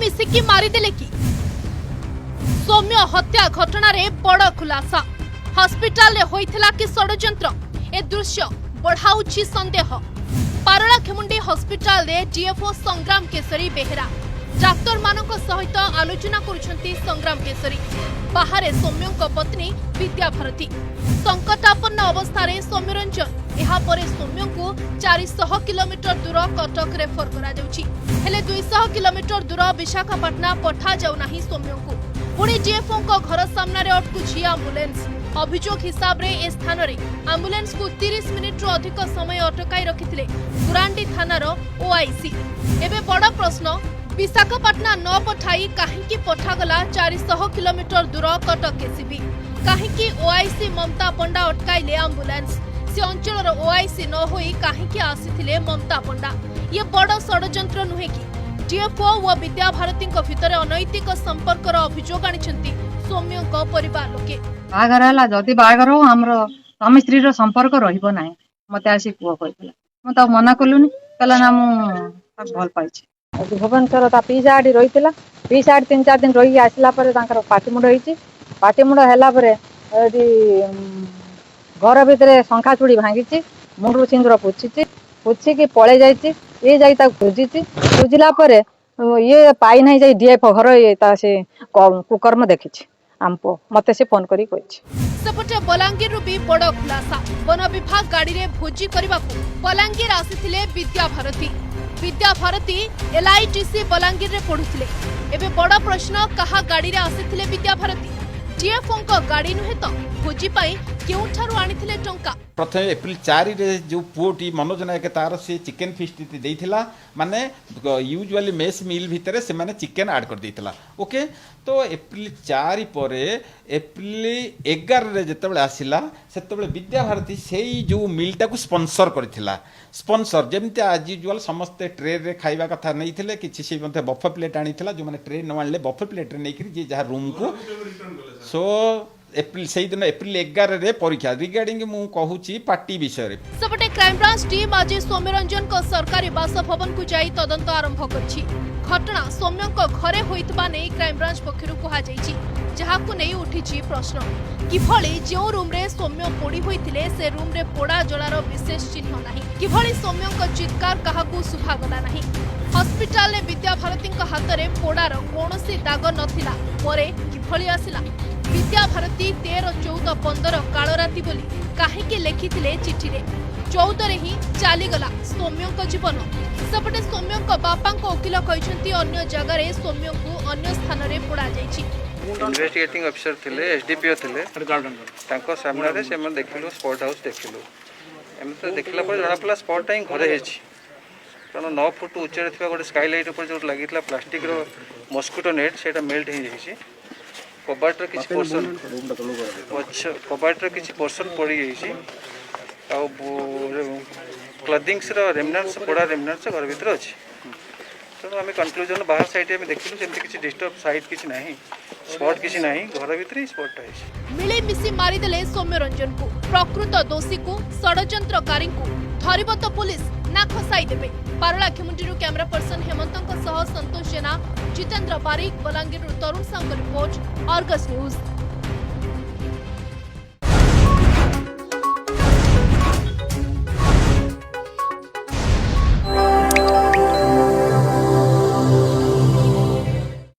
मिसिकी मारिदेले कि सौम्य हत्या घटना रे बड़ खुलासा हॉस्पिटल रे होइथिला कि षडयंत्र ए दृश्य बढ़ाउछि संदेह पारला खेमुंडी हॉस्पिटल रे डीएफओ संग्राम केसरी बेहेरा डाक्तर मानक सहित आलोचना करुछंती संग्राम केसरी बाहरे सौम्यंक पत्नी विद्या भारती संकटापन्न अवस्था रे सौम्यरंजन एहा परे सौम्यंकु 400 किलोमीटर दूर कटक रेफर करा जाउछि हेले 200 किलोमीटर दूर विशाखापट्टना पठा जाउ नाही सौम्यंकु पुणी डीएफओ को घर सामना रे अटकुछि एम्बुलेंस अभियोग हिसाब रे ए स्थान रे एम्बुलेंस को 30 मिनिट रु अधिक समय अटकाई रखिथिले गुरांडी थानार ओआईसी एबे बड़ प्रश्न विशाखापट्टना न पठाई काहेकि पठागला 400 किलोमीटर दूर कटक एसीबी काहेकि ओआईसी ममता पंडा अटकाइले एम्बुलेंस से अंचलर ओआईसी न होई काहेकि आसीथिले ममता पंडा ये बड़ षडयंत्र नुहे कि डीएफओ व विद्या भारती भितर अनैतिक संपर्कर अभियोग आनिछंती सौम्यंक परिवार लोके बागर है जदि बागर हो आमर स्वामी स्त्री संपर्क रहिबो नाही मते आसी पुओ कहला म मना कलुनी कहला ना मु भल पाइछि भुवनेश्वर ता पीसाड़ी रही पीसाड़ी 3-4 दिन रही आसला पाटिमुंड होती पाटिमुंड है घर भितर शंखा चूड़ी भांगी मुंडू सिंदूर पुछिकी पलि जा खोजी खोजला ये पाई ना जा डीएफ घर ये से कुकर्म देखी आमको मत से फोन करी सेपटे बलांगीर भी बड़ खुलासा वन विभाग गाड़ी रे भोजी करने बलांगीर आसी विद्या भारती एलआईटीसी बलांगीर रे पढ़ुथिले एबे बड़ प्रश्न कहा गाड़ी रे आसीथिले विद्या भारती डीएफओ को गाड़ी नुहे तो भोजी पाई केउठारु आनिथिले टंका प्रथम एप्रिल 4 रे जो पुओटी मनोज नायक तार से चिकेन फिस्ट देइथिला माने यूजुअली मेस मील भितरे से माने चिकेन ऐड कर देइथिला ओके तो एप्रिल 4 परे एप्रिल 11 रे जेतेबेले आसिला सेतेबेले विद्या भारती सेही जो मीलटा को स्पॉन्सर करथिला स्पॉन्सर जेमते आज यूजुअल समस्त ट्रे रे खाइबा कथा नैथिले किछि से मते बफे प्लेट आनिथिला जो माने ट्रे न आनले बफे प्लेट रे नैकरी जे जहा रूम को सो एप्रिल से दिन एप्रिल 11 रे परीक्षा रिगार्डिंग मु कहूची पार्टी विषय रे सेपटे क्राइम ब्रांच टीम आज सौम्यरंजन को सरकारी बासभवन को जाई तदंत आरंभ करछि घटना सौम्यंक घरे होइतबा नै क्राइम ब्रांच पक्षरु कहा जाईछि जहाकु नै उठिछि प्रश्न किभଳି जो रूम रे सौम्य पोड़ी होइथिले से रूम रे पोड़ा जଳାର विशेष चिन्ह नाही किभଳି सौम्यंक चित्कार काहाकु सुभा गला नाही हॉस्पिटल रे विद्या भारती हाथ रे पोड़ार कोनोसी दाग नथिला परे किभଳି आसिला विद्या भारती 13-14-15 काल राति बोली काहेकि लेखिथिले चिठी रे 14 रे ही चालीगला सौम्यंक जीवन सेपटे सौम्यंक बापांक वकील कहछंती अन्य जगह रे सौम्यंकु अन्य स्थान रे पोड़ा जाईछि इन्वेस्टिगेटिंग ऑफिसर थिले एसडीपीओ थिले तांको सामने रे से मन देखिलु स्पॉट हाउस देखिलु एम तो देखला पर जणा पला स्पॉट टाइम घरे हेछि कारण 9 फुट ऊंचे थिबा गोटे स्काईलाइट ऊपर जो लागितला प्लास्टिक रो मस्किटो नेट सेटा मेल्ट हे जाईछि कबाटर किछि पोर्शन अच्छा कबाटर किछि पोर्शन पड़ी जाईछि आ क्लदिंग्स रो रेमनेंट्स बड़ा रेमनेंट्स घर भीतर अछि तो आम कन्क्लूजन बाहर साइड में देखिलु सेमति किछि डिस्टर्ब साइड किछि नाही स्पॉट किछि नाही घर भीतर ही स्पॉट है मिले मिसी मारिदेले सौम्यरंजन को प्रकृत दोषी को षडयंत्रकारी को धरिब तो पुलिस ना खसाई देबे पारला खेमुंडी कैमरा पर्सन हेमंतक सह संतोष जेना जितेंद्र बारिक बलांगीर तरुण साहू रिपोर्ट अर्गस न्यूज।